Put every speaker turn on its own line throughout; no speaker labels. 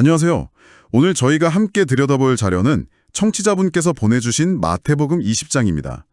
안녕하세요. 오늘 저희가 함께 들여다볼 자료는 청취자분께서 보내주신 마태복음 20장입니다.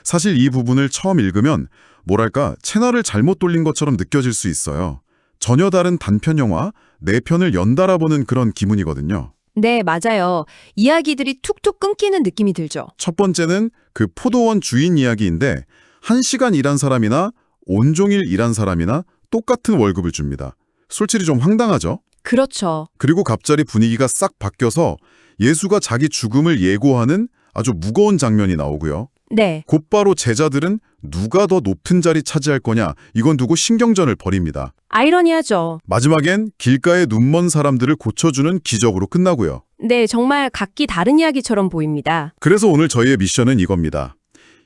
사실 이 부분을 처음 읽으면 뭐랄까 채널을 잘못 돌린 것처럼 느껴질 수 있어요. 전혀 다른 단편 영화 4편을 연달아 보는 그런 기분이거든요.
네, 맞아요. 이야기들이 툭툭 끊기는 느낌이 들죠.
첫 번째는 그 포도원 주인 이야기인데 1시간 일한 사람이나 온종일 일한 사람이나 똑같은 월급을 줍니다. 솔직히 좀 황당하죠?
그렇죠.
그리고 갑자기 분위기가 싹 바뀌어서 예수가 자기 죽음을 예고하는 아주 무거운 장면이 나오고요.
네,
곧바로 제자들은 누가 더 높은 자리 차지할 거냐 이건 두고 신경전을 벌입니다.
아이러니하죠.
마지막엔 길가에 눈먼 사람들을 고쳐주는 기적으로 끝나고요.
네, 정말 각기 다른 이야기처럼 보입니다.
그래서 오늘 저희의 미션은 이겁니다.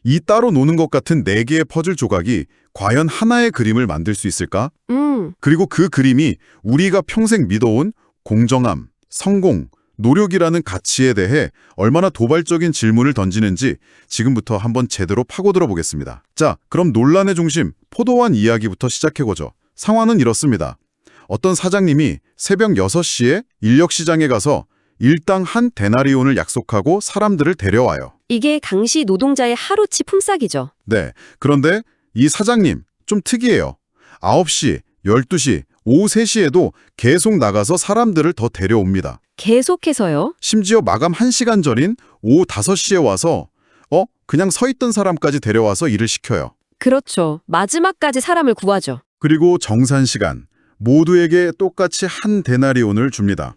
이 따로 노는 것 같은 4개의 퍼즐 조각이 과연 하나의 그림을 만들 수 있을까? 그리고 그 그림이 우리가 평생 믿어온 공정함, 성공, 노력이라는 가치에 대해 얼마나 도발적인 질문을 던지는지 지금부터 한번 제대로 파고들어 보겠습니다. 자, 그럼 논란의 중심, 포도원 이야기부터 시작해보죠. 상황은 이렇습니다. 어떤 사장님이 새벽 6시에 인력시장에 가서 일당 한 데나리온을 약속하고 사람들을 데려와요.
이게 당시 노동자의 하루치 품삯이죠.
네, 그런데 이 사장님 좀 특이해요. 9시, 12시, 오후 3시에도 계속 나가서 사람들을 더 데려옵니다.
계속해서요?
심지어 마감 1시간 전인 오후 5시에 와서 그냥 서 있던 사람까지 데려와서 일을 시켜요.
그렇죠. 마지막까지 사람을 구하죠.
그리고 정산 시간, 모두에게 똑같이 한 데나리온을 줍니다.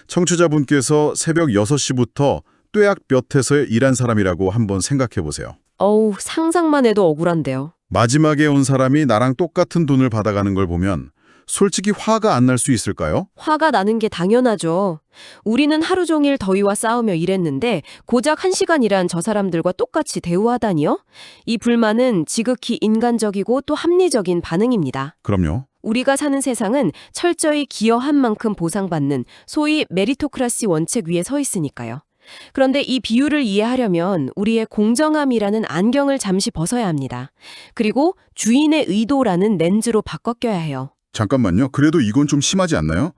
청취자분께서 새벽 6시부터 뙤약 볕에서 일한 사람이라고 한번 생각해 보세요.
어우, 상상만 해도 억울한데요.
마지막에 온 사람이 나랑 똑같은 돈을 받아가는 걸 보면 솔직히 화가 안 날 수 있을까요?
화가 나는 게 당연하죠. 우리는 하루 종일 더위와 싸우며 일했는데 고작 1시간 일한 저 사람들과 똑같이 대우하다니요? 이 불만은 지극히 인간적이고 또 합리적인 반응입니다.
그럼요.
우리가 사는 세상은 철저히 기여한 만큼 보상받는 소위 메리토크라시 원칙 위에 서 있으니까요. 그런데 이 비유를 이해하려면 우리의 공정함이라는 안경을 잠시 벗어야 합니다. 그리고 주인의 의도라는 렌즈로 바꿔 껴야 해요.
잠깐만요. 그래도 이건 좀 심하지 않나요?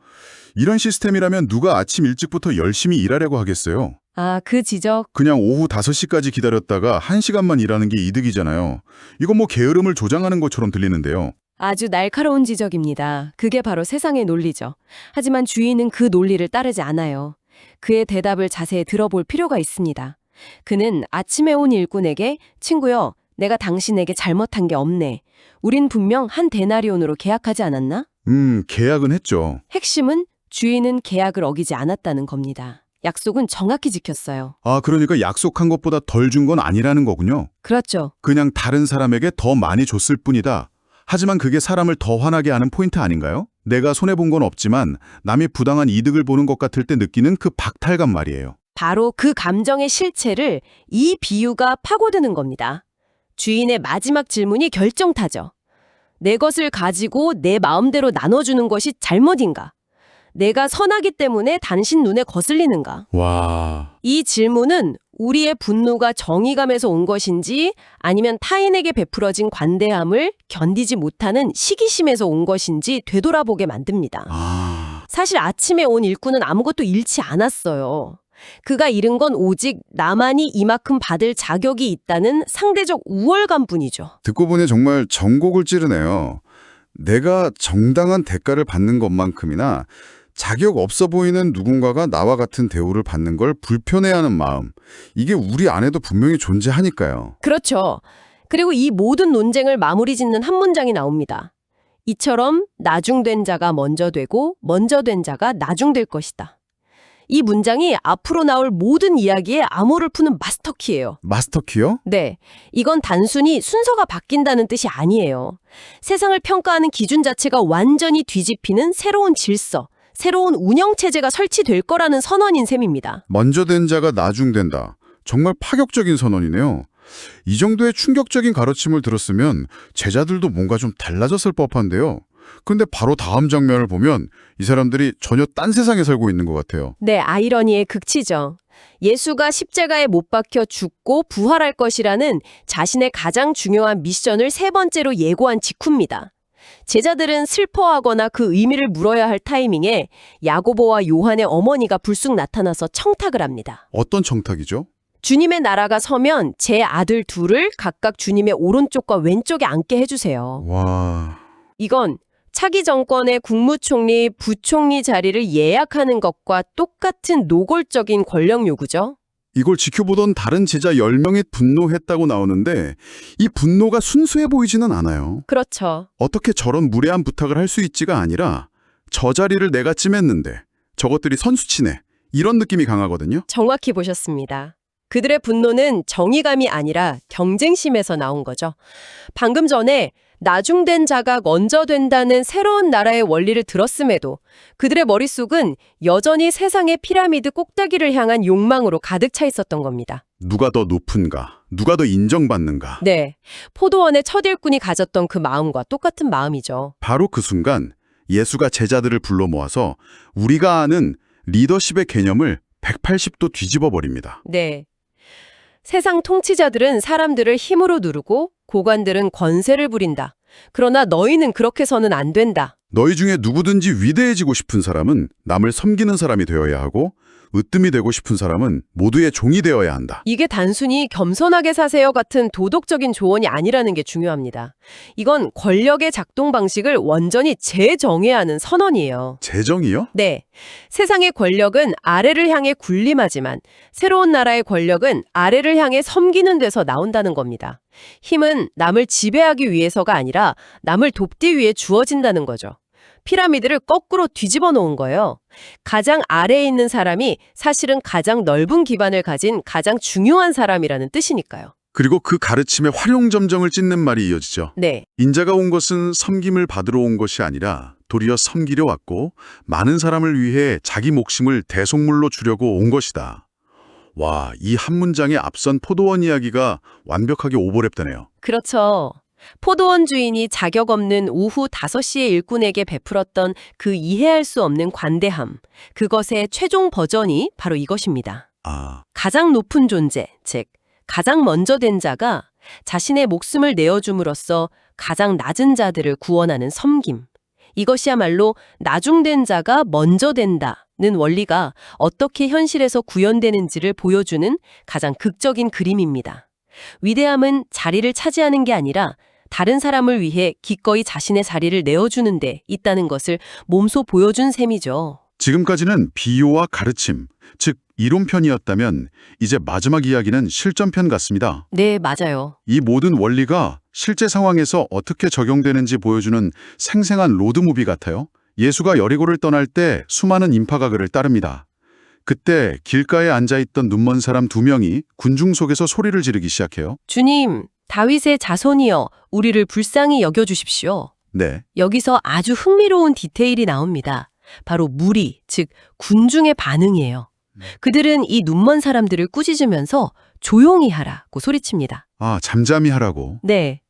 이런 시스템이라면 누가 아침 일찍부터 열심히 일하려고 하겠어요.
아, 그 지적.
그냥 오후 5시까지 기다렸다가 1시간만 일하는 게 이득이잖아요. 이건 뭐 게으름을 조장하는 것처럼 들리는데요.
아주 날카로운 지적입니다. 그게 바로 세상의 논리죠. 하지만 주인은 그 논리를 따르지 않아요. 그의 대답을 자세히 들어볼 필요가 있습니다. 그는 아침에 온 일꾼에게 친구여, 내가 당신에게 잘못한 게 없네. 우린 분명 한 데나리온으로 계약하지 않았나?
계약은 했죠.
핵심은 주인은 계약을 어기지 않았다는 겁니다. 약속은 정확히 지켰어요.
아, 그러니까 약속한 것보다 덜 준 건 아니라는 거군요.
그렇죠.
그냥 다른 사람에게 더 많이 줬을 뿐이다. 하지만 그게 사람을 더 화나게 하는 포인트 아닌가요? 내가 손해본 건 없지만 남이 부당한 이득을 보는 것 같을 때 느끼는 그 박탈감 말이에요.
바로 그 감정의 실체를 이 비유가 파고드는 겁니다. 주인의 마지막 질문이 결정타죠. 내 것을 가지고 내 마음대로 나눠주는 것이 잘못인가? 내가 선하기 때문에 당신 눈에 거슬리는가?
와...
이 질문은 우리의 분노가 정의감에서 온 것인지 아니면 타인에게 베풀어진 관대함을 견디지 못하는 시기심에서 온 것인지 되돌아보게 만듭니다. 사실 아침에 온 일꾼은 아무것도 잃지 않았어요. 그가 잃은 건 오직 나만이 이만큼 받을 자격이 있다는 상대적 우월감뿐이죠.
듣고 보니 정말 전곡을 찌르네요. 내가 정당한 대가를 받는 것만큼이나 자격 없어 보이는 누군가가 나와 같은 대우를 받는 걸 불편해하는 마음. 이게 우리 안에도 분명히 존재하니까요.
그렇죠. 그리고 이 모든 논쟁을 마무리 짓는 한 문장이 나옵니다. 이처럼 나중된 자가 먼저 되고 먼저 된 자가 나중될 것이다. 이 문장이 앞으로 나올 모든 이야기에 암호를 푸는 마스터키예요.
마스터키요?
네, 이건 단순히 순서가 바뀐다는 뜻이 아니에요. 세상을 평가하는 기준 자체가 완전히 뒤집히는 새로운 질서, 새로운 운영체제가 설치될 거라는 선언인 셈입니다.
먼저 된 자가 나중된다. 정말 파격적인 선언이네요. 이 정도의 충격적인 가르침을 들었으면 제자들도 뭔가 좀 달라졌을 법한데요. 근데 바로 다음 장면을 보면 이 사람들이 전혀 딴 세상에 살고 있는 것 같아요.
네, 아이러니의 극치죠. 예수가 십자가에 못 박혀 죽고 부활할 것이라는 자신의 가장 중요한 미션을 세 번째로 예고한 직후입니다. 제자들은 슬퍼하거나 그 의미를 물어야 할 타이밍에 야고보와 요한의 어머니가 불쑥 나타나서 청탁을 합니다.
어떤 청탁이죠?
주님의 나라가 서면 제 아들 둘을 각각 주님의 오른쪽과 왼쪽에 앉게 해주세요.
와,
이건 차기 정권의 국무총리, 부총리 자리를 예약하는 것과 똑같은 노골적인 권력 요구죠.
이걸 지켜보던 다른 제자 10명이 분노했다고 나오는데 이 분노가 순수해 보이지는 않아요.
그렇죠.
어떻게 저런 무례한 부탁을 할 수 있지가 아니라 저 자리를 내가 찜했는데 저것들이 선수치네. 이런 느낌이 강하거든요.
정확히 보셨습니다. 그들의 분노는 정의감이 아니라 경쟁심에서 나온 거죠. 방금 전에 나중된 자가 먼저 된다는 새로운 나라의 원리를 들었음에도 그들의 머릿속은 여전히 세상의 피라미드 꼭대기를 향한 욕망으로 가득 차 있었던 겁니다.
누가 더 높은가? 누가 더 인정받는가?
네, 포도원의 첫 일꾼이 가졌던 그 마음과 똑같은 마음이죠.
바로 그 순간 예수가 제자들을 불러 모아서 우리가 아는 리더십의 개념을 180도 뒤집어 버립니다.
네. 세상 통치자들은 사람들을 힘으로 누르고 고관들은 권세를 부린다. 그러나 너희는 그렇게서는 안 된다.
너희 중에 누구든지 위대해지고 싶은 사람은 남을 섬기는 사람이 되어야 하고 으뜸이 되고 싶은 사람은 모두의 종이 되어야 한다.
이게 단순히 겸손하게 사세요 같은 도덕적인 조언이 아니라는 게 중요합니다. 이건 권력의 작동 방식을 완전히 재정의하는 선언이에요.
재정이요?
네. 세상의 권력은 아래를 향해 군림하지만 새로운 나라의 권력은 아래를 향해 섬기는 데서 나온다는 겁니다. 힘은 남을 지배하기 위해서가 아니라 남을 돕기 위해 주어진다는 거죠. 피라미드를 거꾸로 뒤집어 놓은 거예요. 가장 아래에 있는 사람이 사실은 가장 넓은 기반을 가진 가장 중요한 사람이라는 뜻이니까요.
그리고 그 가르침에 활용점정을 찢는 말이 이어지죠.
네.
인자가 온 것은 섬김을 받으러 온 것이 아니라 도리어 섬기려 왔고 많은 사람을 위해 자기 목숨을 대속물로 주려고 온 것이다. 와, 이 한 문장에 앞선 포도원 이야기가 완벽하게 오버랩되네요.
그렇죠. 포도원 주인이 자격 없는 오후 5시의 일꾼에게 베풀었던 그 이해할 수 없는 관대함, 그것의 최종 버전이 바로 이것입니다. 가장 높은 존재, 즉 가장 먼저 된 자가 자신의 목숨을 내어줌으로써 가장 낮은 자들을 구원하는 섬김. 이것이야말로 나중된 자가 먼저 된다는 원리가 어떻게 현실에서 구현되는지를 보여주는 가장 극적인 그림입니다. 위대함은 자리를 차지하는 게 아니라 다른 사람을 위해 기꺼이 자신의 자리를 내어주는 데 있다는 것을 몸소 보여준 셈이죠.
지금까지는 비유와 가르침, 즉 이론편이었다면 이제 마지막 이야기는 실전편 같습니다.
네, 맞아요.
이 모든 원리가 실제 상황에서 어떻게 적용되는지 보여주는 생생한 로드무비 같아요. 예수가 여리고를 떠날 때 수많은 인파가 그를 따릅니다. 그때 길가에 앉아있던 눈먼 사람 2명이 군중 속에서 소리를 지르기 시작해요.
주님, 다윗의 자손이여, 우리를 불쌍히 여겨주십시오.
네,
여기서 아주 흥미로운 디테일이 나옵니다. 바로 무리, 즉 군중의 반응이에요. 그들은 이 눈먼 사람들을 꾸짖으면서 조용히 하라고 소리칩니다.
잠잠히 하라고.
네.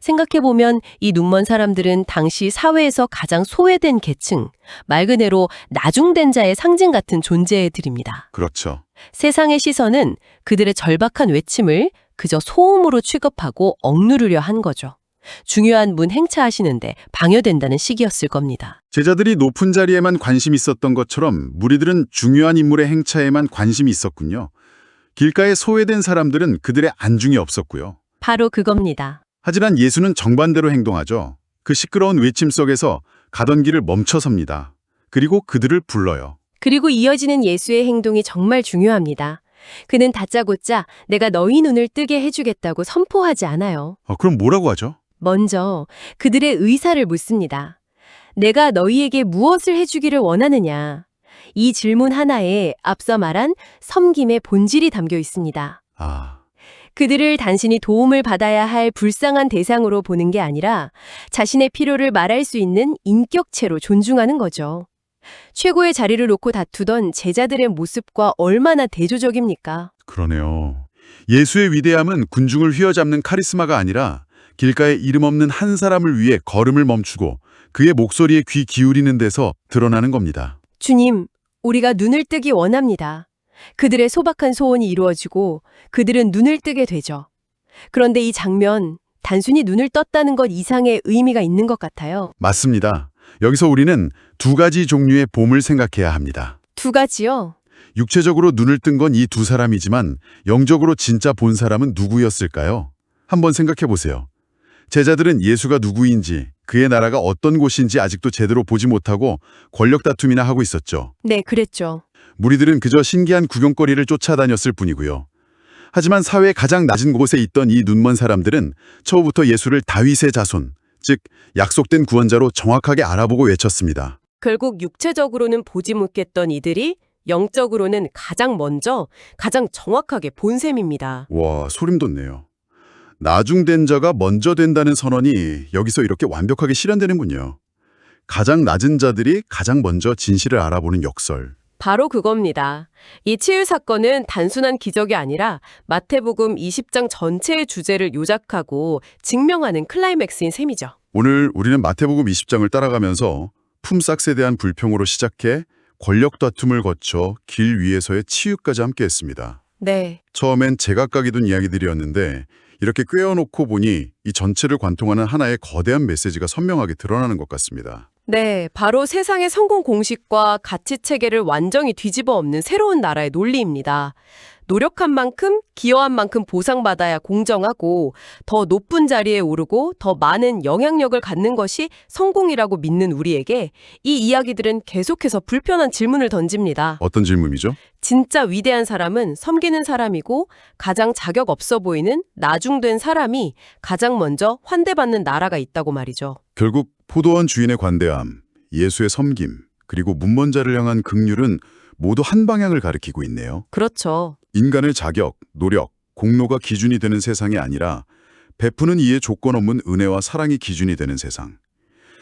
생각해보면 이 눈먼 사람들은 당시 사회에서 가장 소외된 계층, 말 그대로 나중된 자의 상징 같은 존재들입니다.
그렇죠.
세상의 시선은 그들의 절박한 외침을 그저 소음으로 취급하고 억누르려 한 거죠. 중요한 문 행차하시는데 방해된다는 식이었을 겁니다.
제자들이 높은 자리에만 관심이 있었던 것처럼 무리들은 중요한 인물의 행차에만 관심이 있었군요. 길가에 소외된 사람들은 그들의 안중이 없었고요.
바로 그겁니다.
하지만 예수는 정반대로 행동하죠. 그 시끄러운 외침 속에서 가던 길을 멈춰섭니다. 그리고 그들을 불러요.
그리고 이어지는 예수의 행동이 정말 중요합니다. 그는 다짜고짜 내가 너희 눈을 뜨게 해주겠다고 선포하지 않아요.
그럼 뭐라고 하죠?
먼저 그들의 의사를 묻습니다. 내가 너희에게 무엇을 해주기를 원하느냐? 이 질문 하나에 앞서 말한 섬김의 본질이 담겨 있습니다. 그들을 단순히 도움을 받아야 할 불쌍한 대상으로 보는 게 아니라 자신의 필요를 말할 수 있는 인격체로 존중하는 거죠. 최고의 자리를 놓고 다투던 제자들의 모습과 얼마나 대조적입니까?
그러네요. 예수의 위대함은 군중을 휘어잡는 카리스마가 아니라 길가에 이름 없는 한 사람을 위해 걸음을 멈추고 그의 목소리에 귀 기울이는 데서 드러나는 겁니다.
주님, 우리가 눈을 뜨기 원합니다. 그들의 소박한 소원이 이루어지고 그들은 눈을 뜨게 되죠. 그런데 이 장면, 단순히 눈을 떴다는 것 이상의 의미가 있는 것 같아요.
맞습니다. 여기서 우리는 두 가지 종류의 봄을 생각해야 합니다.
두 가지요?
육체적으로 눈을 뜬 건 이 두 사람이지만 영적으로 진짜 본 사람은 누구였을까요? 한번 생각해 보세요. 제자들은 예수가 누구인지, 그의 나라가 어떤 곳인지 아직도 제대로 보지 못하고 권력 다툼이나 하고 있었죠.
네, 그랬죠.
무리들은 그저 신기한 구경거리를 쫓아다녔을 뿐이고요. 하지만 사회의 가장 낮은 곳에 있던 이 눈먼 사람들은 처음부터 예수를 다윗의 자손, 즉 약속된 구원자로 정확하게 알아보고 외쳤습니다.
결국 육체적으로는 보지 못했던 이들이 영적으로는 가장 먼저, 가장 정확하게 본 셈입니다.
와, 소름 돋네요. 나중된 자가 먼저 된다는 선언이 여기서 이렇게 완벽하게 실현되는군요. 가장 낮은 자들이 가장 먼저 진실을 알아보는 역설.
바로 그겁니다. 이 치유 사건은 단순한 기적이 아니라 마태복음 20장 전체의 주제를 요약하고 증명하는 클라이맥스인 셈이죠.
오늘 우리는 마태복음 20장을 따라가면서 품삯에 대한 불평으로 시작해 권력 다툼을 거쳐 길 위에서의 치유까지 함께했습니다.
네.
처음엔 제각각이 둔 이야기들이었는데 이렇게 꿰어놓고 보니 이 전체를 관통하는 하나의 거대한 메시지가 선명하게 드러나는 것 같습니다.
네, 바로 세상의 성공 공식과 가치 체계를 완전히 뒤집어 엎는 새로운 나라의 논리입니다. 노력한 만큼, 기여한 만큼 보상받아야 공정하고 더 높은 자리에 오르고 더 많은 영향력을 갖는 것이 성공이라고 믿는 우리에게 이 이야기들은 계속해서 불편한 질문을 던집니다.
어떤 질문이죠?
진짜 위대한 사람은 섬기는 사람이고 가장 자격 없어 보이는 나중된 사람이 가장 먼저 환대받는 나라가 있다고 말이죠.
결국 포도원 주인의 관대함, 예수의 섬김, 그리고 문먼자를 향한 긍휼은 모두 한 방향을 가리키고 있네요.
그렇죠.
인간의 자격, 노력, 공로가 기준이 되는 세상이 아니라 베푸는 이의 조건 없는 은혜와 사랑이 기준이 되는 세상.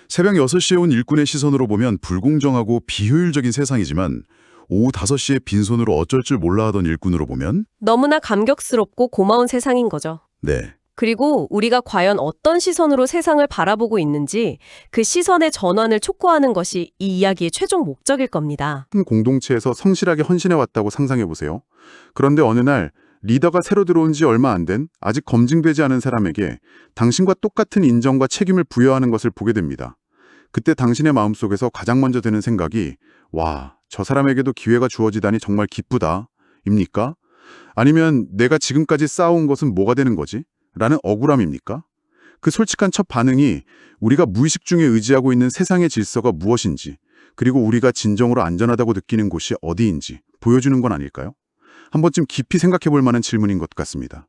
새벽 6시에 온 일꾼의 시선으로 보면 불공정하고 비효율적인 세상이지만 오후 5시에 빈손으로 어쩔 줄 몰라 하던 일꾼으로 보면
너무나 감격스럽고 고마운 세상인 거죠.
네,
그리고 우리가 과연 어떤 시선으로 세상을 바라보고 있는지 그 시선의 전환을 촉구하는 것이 이 이야기의 최종 목적일 겁니다.
큰 공동체에서 성실하게 헌신해왔다고 상상해보세요. 그런데 어느 날 리더가 새로 들어온 지 얼마 안 된 아직 검증되지 않은 사람에게 당신과 똑같은 인정과 책임을 부여하는 것을 보게 됩니다. 그때 당신의 마음속에서 가장 먼저 드는 생각이 와, 저 사람에게도 기회가 주어지다니 정말 기쁘다 입니까? 아니면 내가 지금까지 쌓아온 것은 뭐가 되는 거지? 라는 억울함입니까? 그 솔직한 첫 반응이 우리가 무의식 중에 의지하고 있는 세상의 질서가 무엇인지, 그리고 우리가 진정으로 안전하다고 느끼는 곳이 어디인지 보여주는 건 아닐까요? 한 번쯤 깊이 생각해 볼 만한 질문인 것 같습니다.